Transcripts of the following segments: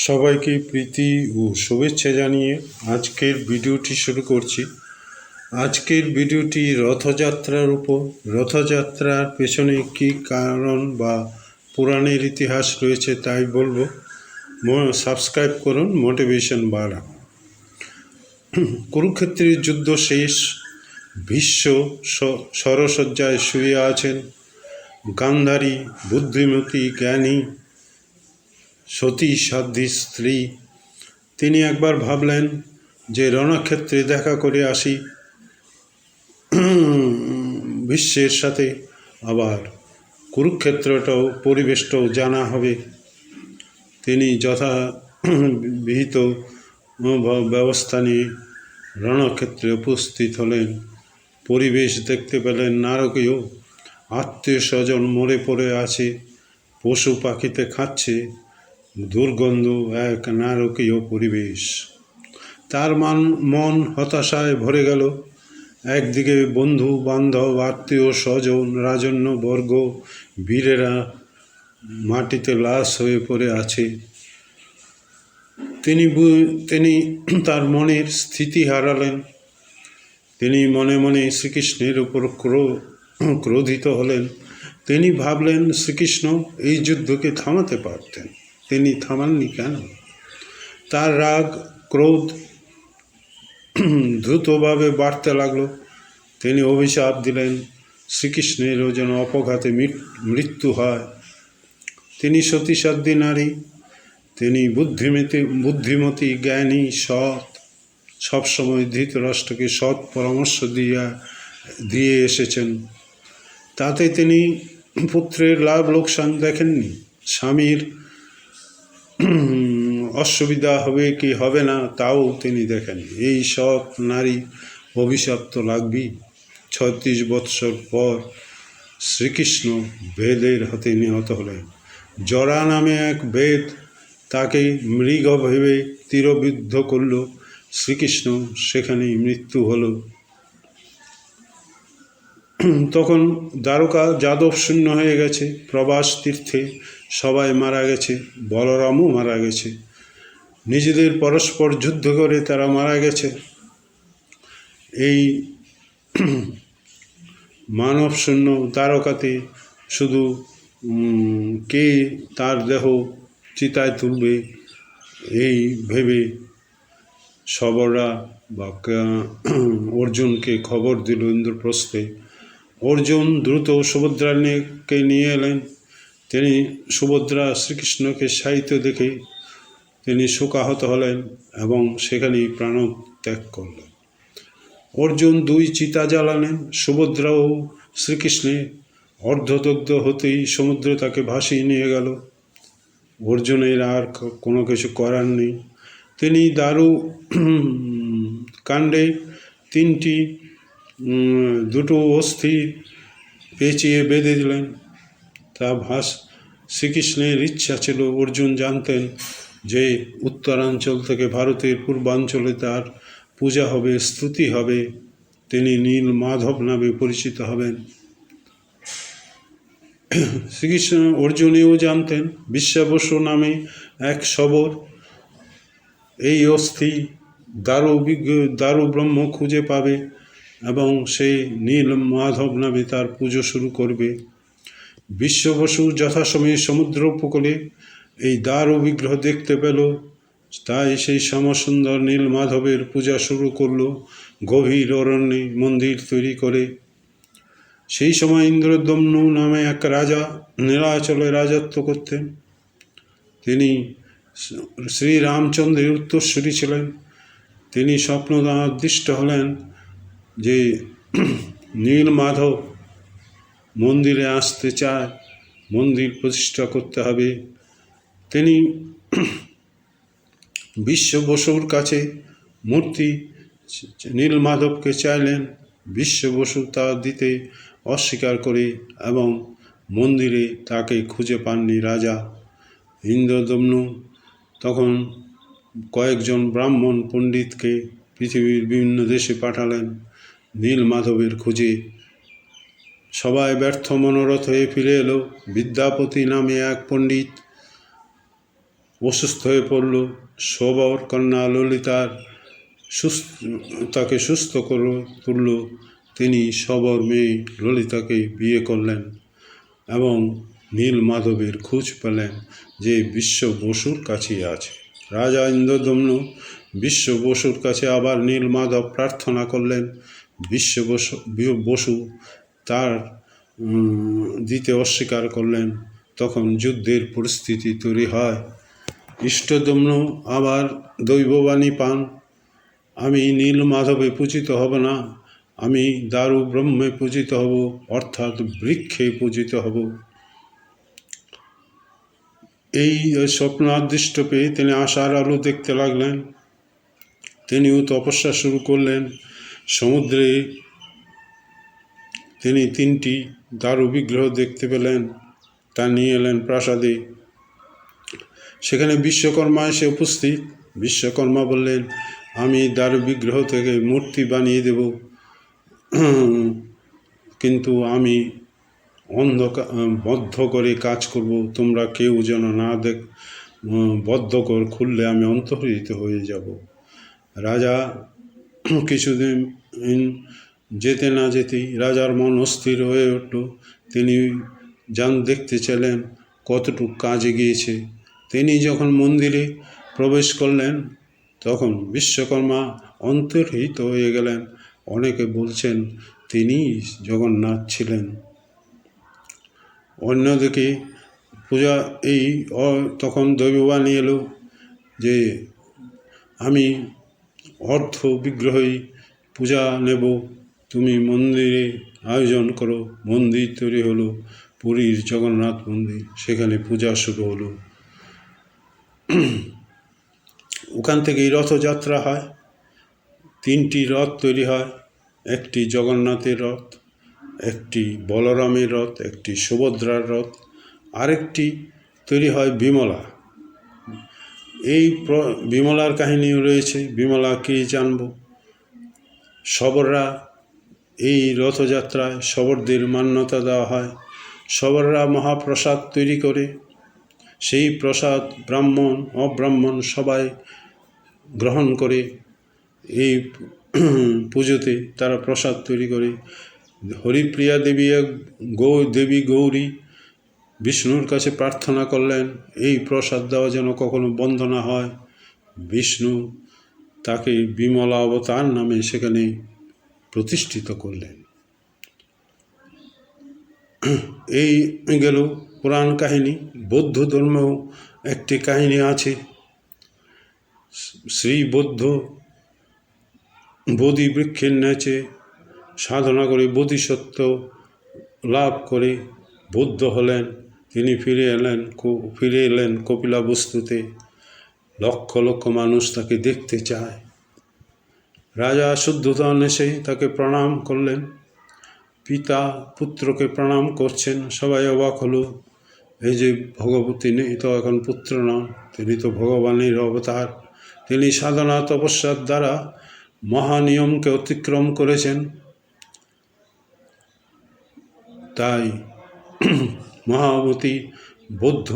সবাইকে প্রীতি ও শুভেচ্ছা জানিয়ে আজকের ভিডিওটি শুরু করছি। আজকের ভিডিওটি রথযাত্রার উপর। রথযাত্রার পেছনে কী কারণ বা পুরাণের ইতিহাস রয়েছে তাই বলবো। সাবস্ক্রাইব করুন, মোটিভেশন বাড়া। কুরুক্ষেত্রের যুদ্ধ শেষ। ভীষ্ম সরসজ্জায় শুয়ে আছেন। গান্ধারী বুদ্ধিমতী জ্ঞানী সতী সাধ্বী স্ত্রী। তিনি একবার ভাবলেন যে রণক্ষেত্রে দেখা করে আসি বিশ্বের সাথে, আবার কুরুক্ষেত্রটাও পরিবেশটাও জানা হবে। তিনি যথাবিহিত ব্যবস্থা নিয়ে রণক্ষেত্রে উপস্থিত হলেন। পরিবেশ দেখতে পেলেন নারকীয়। আত্মীয় স্বজন মরে পড়ে আছে, পশু পাখিতে খাচ্ছে, দুর্গন্ধ এক নারকীয় পরিবেশ। তার মন হতাশায় ভরে গেল। একদিকে বন্ধু বান্ধব আত্মীয় স্বজন রাজন্য বর্গ বীরেরা মাটিতে লাশ হয়ে পড়ে আছে। তিনি তার মনের স্থিতি হারালেন। তিনি মনে মনে শ্রীকৃষ্ণের উপর ক্রোধিত হলেন। তিনি ভাবলেন শ্রীকৃষ্ণ এই যুদ্ধকে থামাতে পারতেন, তিনি থামাননি কেন? তার রাগ ক্রোধ দ্রুতভাবে বাড়তে লাগলো। তিনি অভিশাপ দিলেন শ্রীকৃষ্ণেরও যেন অপঘাতে মৃত্যু হয়। তিনি সতীসাধ্বী নারী, তিনি বুদ্ধিমতী জ্ঞানী সৎ, সবসময় ধৃতরাষ্ট্রকে সৎ পরামর্শ দিয়ে এসেছেন। তাতে তিনি পুত্রের লাভ লোকসান দেখেননি। স্বামীর অসুবিধা হবে কি হবে না তাও তিনি দেখেন। এই সৎ নারী অভিশাপ তো লাগবেই। 36 বৎসর পর শ্রীকৃষ্ণ বেদের হাতে নিহত হলেন। জরা নামে এক বেদ তাকে মৃগ ভেবে তীরবিদ্ধ করল। শ্রীকৃষ্ণ সেখানেই মৃত্যু হল। তখন দ্বারকা যাদব শূন্য হয়ে গেছে। প্রবাস তীর্থে সবাই মারা গেছে, বলরামও মারা গেছে। নিজেদের পরস্পর যুদ্ধ করে তারা মারা গেছে। এই মানব শূন্য দ্বারকাতে শুধু কে তার দেহ চিতায় তুলবে এই ভেবে সবরা বা অর্জুনকে খবর দিল ইন্দ্রপ্রস্থে। অর্জুন দ্রুত সুভদ্রাকে নিয়ে এলেন। তিনি সুভদ্রা শ্রীকৃষ্ণকে শায়িত দেখে তিনি শোকাহত হলেন এবং সেখানেই প্রাণত্যাগ করলেন। অর্জুন 2 চিতা জ্বালালেন। সুভদ্রা ও শ্রীকৃষ্ণের অর্ধদগ্ধ হতেই সমুদ্র তাকে ভাসিয়ে নিয়ে গেল। অর্জুনের আর কোনো কিছু করার নেই। তিনি দারু কাণ্ডে 2টো অস্থি পেঁচিয়ে বেঁধে দিলেন। শ্রীকৃষ্ণের ইচ্ছা ছিল, অর্জুন জানতেন যে উত্তরাঞ্চল থেকে ভারতের পূর্বাঞ্চলে তার পূজা হবে, স্তুতি হবে, তিনি নীল মাধব নামে পরিচিত হবেন। শ্রীকৃষ্ণ অর্জুনেও জানতেন বিশ্বাবসু নামে এক শবর এই অস্থি দারু ব্রহ্ম খুঁজে পাবে এবং সেই নীল মাধব নামে তার পুজো শুরু করবে। বিশ্ববসু যথাসময়ে সমুদ্র উপকূলে এই দারু বিগ্রহ দেখতে পেল, তাই সেই শ্যামসুন্দর নীল মাধবের পূজা শুরু করল গভীর অরণ্যে মন্দির তৈরি করে। সেই সময় ইন্দ্রদম্নু নামে এক রাজা নীলাচলে রাজত্ব করতেন। তিনি শ্রীরামচন্দ্রের উত্তরসূরি ছিলেন। তিনি স্বপ্নদৃষ্ট হলেন যে নীল মাধব মন্দিরে আসতে চায়, মন্দির প্রতিষ্ঠা করতে হবে। তিনি বিশ্ববসুর কাছে মূর্তি নীল মাধবকে চাইলেন। বিশ্ববসু তা দিতে অস্বীকার করে এবং মন্দিরে তাকে খুঁজে পাননি রাজা। ইন্দ্রদম্নু তখন কয়েকজন ব্রাহ্মণ পণ্ডিতকে পৃথিবীর বিভিন্ন দেশে পাঠালেন নীল মাধবের খুঁজে। সবাই ব্যর্থ মনোরথ হয়ে ফিরে এলো। বিদ্যাপতি নামে এক পণ্ডিত অসুস্থ হয়ে পড়ল। শবর কন্যা ললিতার তাকে সুস্থ করে তুলল। তিনি শবর মেয়ে ললিতাকে বিয়ে করলেন এবং নীল মাধবের খোঁজ পেলেন যে বিশ্ব বসুর কাছে আছে। রাজা ইন্দ্রদম্ন বিশ্ব বসুর কাছে আবার নীল মাধব প্রার্থনা করলেন। বিশ্ব বসু তার দিতে অস্বীকার করলেন। তখন যুদ্ধের পরিস্থিতি তৈরি হয়। ইষ্টদম্ন আবার দৈববাণী পান, আমি নীল মাধবে পূজিত হব না, আমি দারু ব্রহ্মে পূজিত হব, অর্থাৎ বৃক্ষে পূজিত হব। এই স্বপ্ন আদিষ্ট পেয়ে তিনি আশার আলো দেখতে লাগলেন। তিনিও তপস্যা শুরু করলেন। সমুদ্রে তিনি 3টি দারু বিগ্রহ দেখতে পেলেন, তা নিয়ে এলেন প্রাসাদে। সেখানে বিশ্বকর্মা এসে উপস্থিত। বিশ্বকর্মা বললেন, আমি দারু বিগ্রহ থেকে মূর্তি বানিয়ে দেব, কিন্তু আমি বদ্ধ করে কাজ করব, তোমরা কেউ যেন না বদ্ধ করে খুললে আমি অন্তর্হিত হয়ে যাব। রাজা কিছুদিন যেতে না যেতেই রাজার মন অস্থির হয়ে উঠল। তিনি দেখতে চাইলেন কতটুকু কাজে গিয়েছে। তিনি যখন মন্দিরে প্রবেশ করলেন তখন বিশ্বকর্মা অন্তর্হিত হয়ে গেলেন। অনেকে বলছেন তিনি জগন্নাথ ছিলেন। অন্যদিকে তখন দৈববাণী এলো যে আমি অর্ধ বিগ্রহই পূজা নেব, তুমি মন্দিরে আয়োজন করো। মন্দির তৈরি হলো, পুরীর জগন্নাথ মন্দির। সেখানে পূজা শুরু হলো। ওখান থেকেই রথযাত্রা হয়। 3টি রথ তৈরি হয়, একটি জগন্নাথের রথ, একটি বলরামের রথ, একটি সুভদ্রার রথ, আরেকটি তৈরি হয় বিমলা। এই বিমলার কাহিনীও রয়েছে। বিমলা কে জানব। শবররা এই রথযাত্রায় শবরদের মান্যতা দেওয়া হয়। শবররা মহাপ্রসাদ তৈরি করে। সেই প্রসাদ ব্রাহ্মণ অব্রাহ্মণ সবাই গ্রহণ করে। এই পুজোতে তারা প্রসাদ তৈরি করে। হরিপ্রিয়া দেবী দেবী গৌরী বিষ্ণুর কাছে প্রার্থনা করলেন এই প্রসাদ দেওয়া যেন কখনো বন্ধ না হয়। বিষ্ণু তাকে বিমলা অবতার নামে সেখানে প্রতিষ্ঠিত করলেন। এই গেল পুরাণ কাহিনী। বৌদ্ধ ধর্মেও একটি কাহিনী আছে। শ্রী বৌদ্ধ বোধি বৃক্ষের নিচে সাধনা করে বোধিসত্ত্ব লাভ করে বৌদ্ধ হলেন। তিনি ফিরে এলেন কপিলাবস্তুতে। লক্ষ লক্ষ মানুষ তাকে দেখতে চায়। রাজা শুদ্ধোধন এসে তাকে প্রণাম করলেন। পিতা পুত্রকে প্রণাম করছেন। সবাই অবাক হলো, এই যে ভগবতী নেই তো এখন পুত্র নন, তিনি তো ভগবানের অবতার। তিনি সাধনা তপস্যার দ্বারা মহানিয়মকে অতিক্রম করেছেন। তাই মহাবতী বৌদ্ধ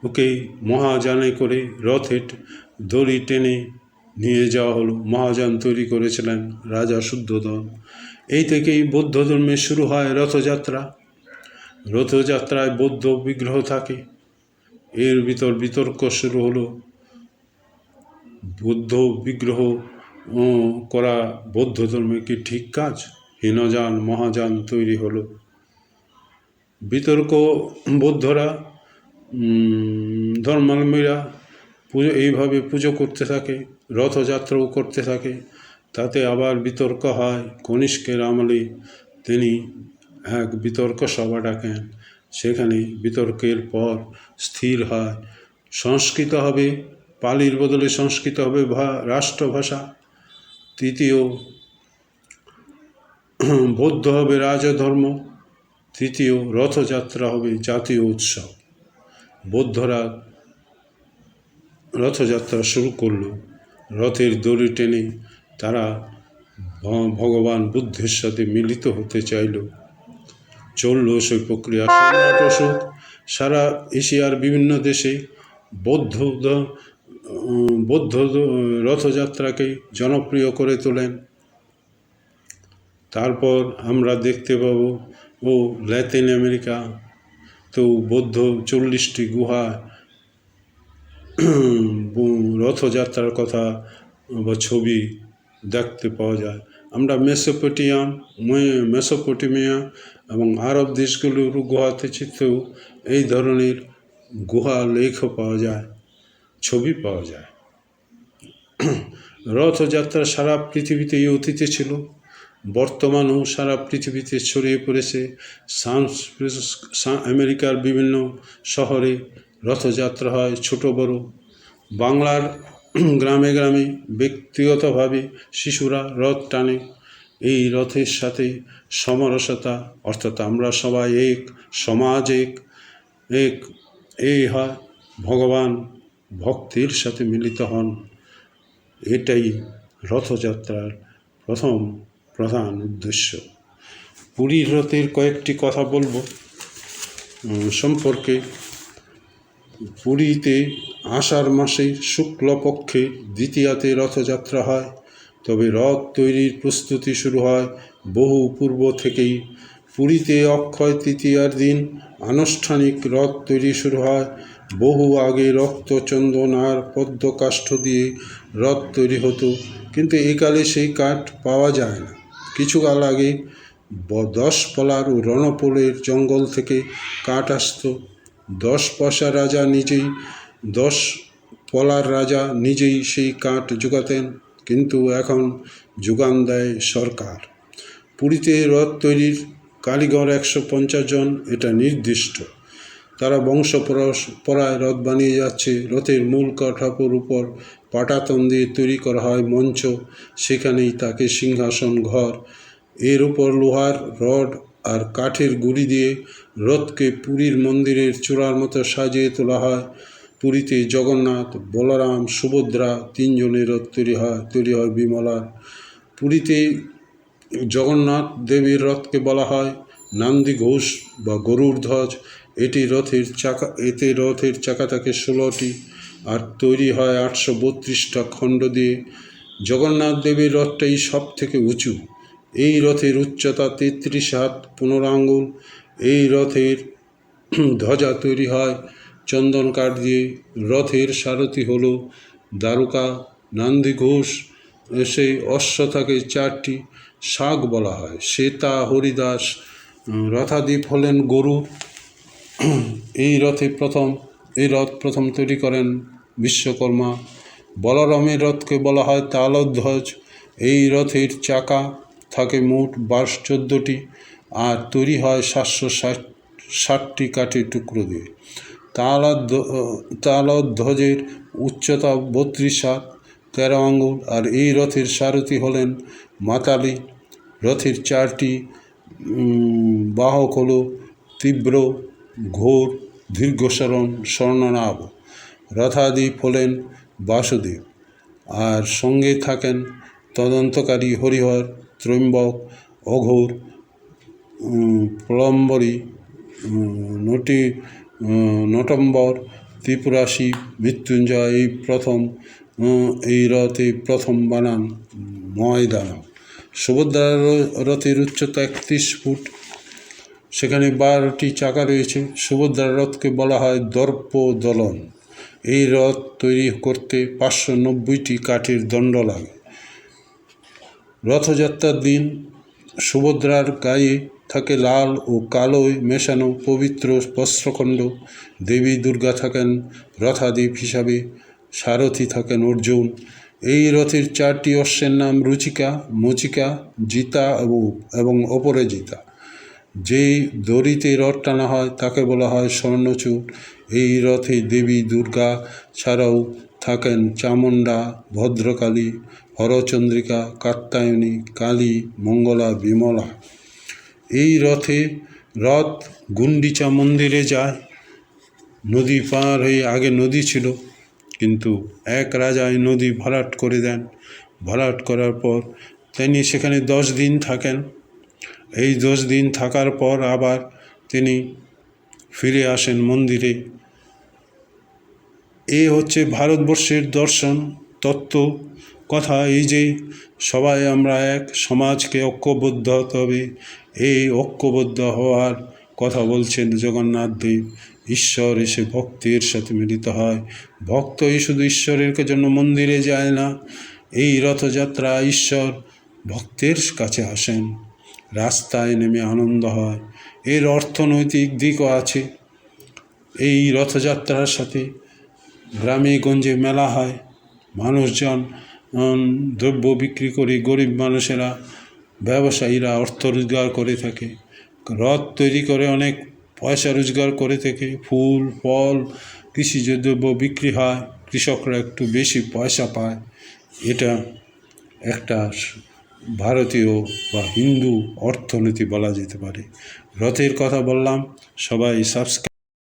ওকে মহাযানে করে রথে দড়ি টেনে নিয়ে যাওয়া হলো। মহাযান তৈরি করেছিলেন রাজা শুদ্ধোধন। এই থেকেই বৌদ্ধ ধর্মে শুরু হয় রথযাত্রা। রথযাত্রায় বৌদ্ধ বিগ্রহ থাকে। এর বিতর্ক শুরু হলো, বৌদ্ধ বিগ্রহ করা বৌদ্ধ ধর্মে কি ঠিক কাজ? হীনযান মহাযান তৈরি হলো। বিতর্ক, বৌদ্ধরা ধর্মাবলম্বীরা এইভাবে পুজো করতে থাকে, রথযাত্রাও করতে থাকে। তাতে আবার বিতর্ক হয়। কনিষ্কের আমলে তিনি এক বিতর্ক সভা ডাকেন। সেখানে বিতর্কের পর স্থির হয় সংস্কৃত হবে, পালির বদলে সংস্কৃত হবে রাষ্ট্রভাষা। তৃতীয়, বৌদ্ধ হবে রাজধর্ম। তৃতীয়, রথযাত্রা হবে জাতীয় উৎসব। বৌদ্ধরা রথযাত্রা শুরু করল। রথের দড়ি টেনে তারা ভগবান বুদ্ধের সাথে মিলিত হতে চাইল। চলল সেই প্রক্রিয়া। সম্রাট অশোক সারা এশিয়ার বিভিন্ন দেশে বৌদ্ধ বৌদ্ধ রথযাত্রাকে জনপ্রিয় করে তোলেন। তারপর আমরা দেখতে পাব ল্যাটিন আমেরিকা তো বৌদ্ধ 40টি গুহা রথযাত্রার কথা বা ছবি দেখতে পাওয়া যায়। আমরা মেসোপটেমিয়া এবং আরব দেশগুলোর গুহাতে চিত্রেও এই ধরনের গুহা লেখ পাওয়া যায়, ছবি পাওয়া যায়। রথযাত্রা সারা পৃথিবীতেই অতীতে ছিল, বর্তমানেও সারা পৃথিবীতে ছড়িয়ে পড়েছে। আমেরিকার বিভিন্ন শহরে রথযাত্রা হয়, ছোট বড়। বাংলার গ্রামে গ্রামে ব্যক্তিগতভাবে শিশুরা রথ টানে। এই রথের সাথে সমরসতা, অর্থাৎ আমরা সবাই এক, সমাজ এক, এই হয় ভগবান ভক্তির সাথে মিলিত হন। এটাই রথযাত্রার প্রথম প্রধান উদ্দেশ্য। পুরীর রথের কয়েকটি কথা বলবো সম্পর্কে। পুরীতে আষাঢ় মাসে শুক্লপক্ষে দ্বিতীয়াতে রথযাত্রা হয়, তবে রথ তৈরির প্রস্তুতি শুরু হয় বহু পূর্ব থেকেই। পুরীতে অক্ষয় তৃতীয়ার দিন আনুষ্ঠানিক রথ তৈরি শুরু হয়। বহু আগে রক্ত, চন্দন আর পদ্মকাষ্ঠ দিয়ে রথ তৈরি হতো, কিন্তু একালে সেই কাঠ পাওয়া যায় না। কিছুকাল আগে 10 পলার ও রণপোলের জঙ্গল থেকে কাঠ আসত। 10 পলার রাজা নিজেই সেই কাঠ জোগাতেন, কিন্তু এখন যোগান দেয় সরকার। পুরীতে রথ তৈরির কারিগর 150 জন, এটা নির্দিষ্ট। তারা বংশ পরায় রথ বানিয়ে যাচ্ছে। রথের মূল কাঠামোর উপর পাটাতন দিয়ে তৈরি করা হয় মঞ্চ, সেখানেই থাকে সিংহাসন ঘর। এর উপর লোহার রড আর কাঠের গুঁড়ি দিয়ে রথকে পুরীর মন্দিরের চূড়ার মতো সাজিয়ে তোলা হয়। পুরীতে জগন্নাথ, বলরাম, সুভদ্রা 3 জনের রথ তৈরি হয় বিমলার। পুরীতে জগন্নাথ দেবীর রথকে বলা হয় নন্দী ঘোষ বা গরুর ধ্বজ। এতে রথের চাকা থাকে 16টি আর তৈরি হয় 832টা খণ্ড দিয়ে। জগন্নাথ দেবীর রথটাই সব থেকে উঁচু। এই রথের উচ্চতা 33 হাত 15 আঙ্গুল। এই রথের ধ্বজা তৈরি হয় চন্দন কাঠ দিয়ে। রথের সারথি হলো দ্বারকা। নন্দী ঘোষ সেই অশ্ব থাকে 4টি, শাক বলা হয়। শ্বেতা, হরিদাস। রথাধিপ হলেন গরু। এই রথ প্রথম তৈরি করেন বিশ্বকর্মা। বলরামের রথকে বলা হয় তালধ্বজ। এই রথের চাকা থাকে মোট 14টি আর তৈরি হয় 760টি কাঠের টুকরো দিয়ে। তালধ্বজের উচ্চতা 32 হাত 13 আঙ্গুল আর এই রথের সারথি হলেন মাতালি। রথের 4টি বাহক হল তীব্র, ঘোর, দীর্ঘশরণ, স্বর্ণনাভ। রথাধিপ হলেন বাসুদেব আর সঙ্গে থাকেন তদন্তকারী হরিহর, ত্রৈম্বক, অঘোর, প্রলম্বরী, নটম্বর, ত্রিপুরাসী, মৃত্যুঞ্জয়। এই রথে প্রথম বানান ময়দানব। সুভদ্রার রথের উচ্চতা 31 ফুট, সেখানে 12টি চাকা রয়েছে। সুভদ্রার রথকে বলা হয় দর্প দলন। এই রথ তৈরি করতে 590টি কাঠের দণ্ড লাগে। রথযাত্রার দিন সুভদ্রার গায়ে থাকে লাল ও কালোয় মেশানো পবিত্র বস্ত্রখণ্ড। দেবী দুর্গা থাকেন রথাধিপ হিসাবে, সারথি থাকেন অর্জুন। এই রথের 4টি অশ্বের নাম রুচিকা, মচিকা, জিতা এবং অপরাজিতা। যেই দড়িতে রথ টানা হয় তাকে বলা হয় স্বর্ণচূড়। এই রথে দেবী দুর্গা ছাড়াও থাকেন চামুণ্ডা, ভদ্রকালী, হরচন্দ্রিকা, কাত্যায়নী, কালী, মঙ্গলা, বিমলা। এই রথ গুন্ডিচা মন্দিরে যায় নদী পার হয়ে। আগে নদী ছিল, কিন্তু এক রাজাই নদী ভরাট করে দেন। ভরাট করার পর তিনি সেখানে 10 দিন থাকেন। এই 10 দিন থাকার পর আবার তিনি ফিরে আসেন মন্দিরে। এ হচ্ছে ভারতবর্ষের দর্শন তত্ত্ব কথা। এই যে সবাই আমরা এক, সমাজকে ঐক্যবদ্ধ হতে হবে। এই ঐক্যবদ্ধ হওয়ার কথা বলছেন জগন্নাথ দেব। ঈশ্বর এসে ভক্তের সাথে মিলিত হয়। ভক্তই শুধু ঈশ্বরের জন্য মন্দিরে যায় না, এই রথযাত্রা ঈশ্বর ভক্তের কাছে আসেন, রাস্তায় নেমে আনন্দ হয়। এর অর্থনৈতিক দিকও আছে। এই রথযাত্রার সাথে গ্রামে গঞ্জে মেলা হয়, মানুষজন দ্রব্য বিক্রি করে, গরিব মানুষেরা, ব্যবসায়ীরা অর্থ রোজগার করে থাকে, রথ তৈরি করে অনেক পয়সা রোজগার করে থাকে। ফুল ফল কৃষিজ দ্রব্য বিক্রি হয়, কৃষকরা একটু বেশি পয়সা পায়। এটা একটা ভারতীয় বা হিন্দু অর্থনীতি বলা যেতে পারে। রথের কথা বললাম, সবাই সাবস্ক্রাইব